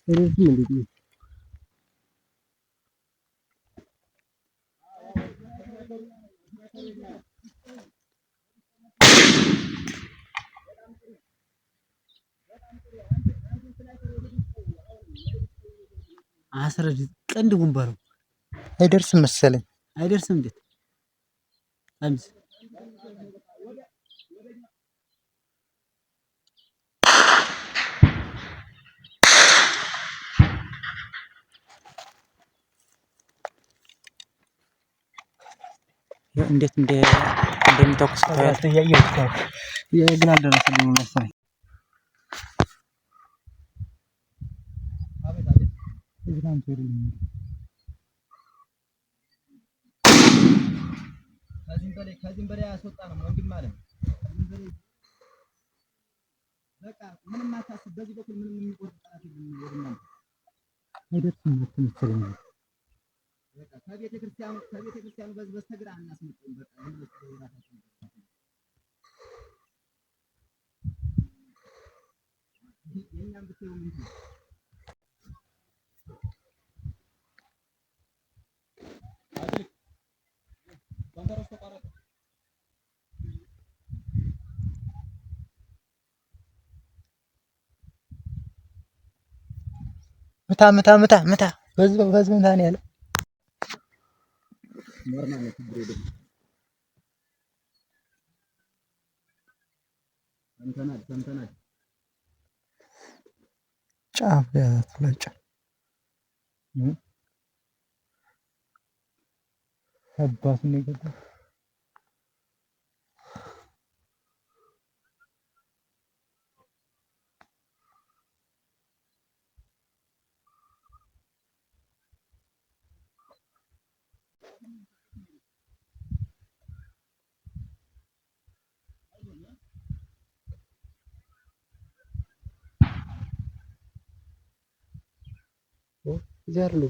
ረጅም እንዴት ነው? አስረድ ቀንድ ጉንባሩ አይደርስም መሰለኝ። አይደርስም እንዴት አምስ እንዴት እንደሚተኩስ ታያየው የግን አልደረሰልኝም መሰለኝ። ከዚህም በላይ አያስወጣንም ወንድም አለ። በቃ ምንም አታስብ። በዚህ በኩል ምንም የሚቆርጥ ጠላት የለም። ወድና አይደርስም መሰለኝ። በቃ ከቤተ ክርስቲያኑ በዚህ በስተግራ እናስመጣው። በቃ ራሳችን የኛም ብትለው ምን ነው ምታ በዚህ ምታ ነው ያለው። ኖርማል ነው ችግር የለም። ሰምተናል ጫፍ ያፍላጫ አባቱ ነው የገባው። እዚህ አይደል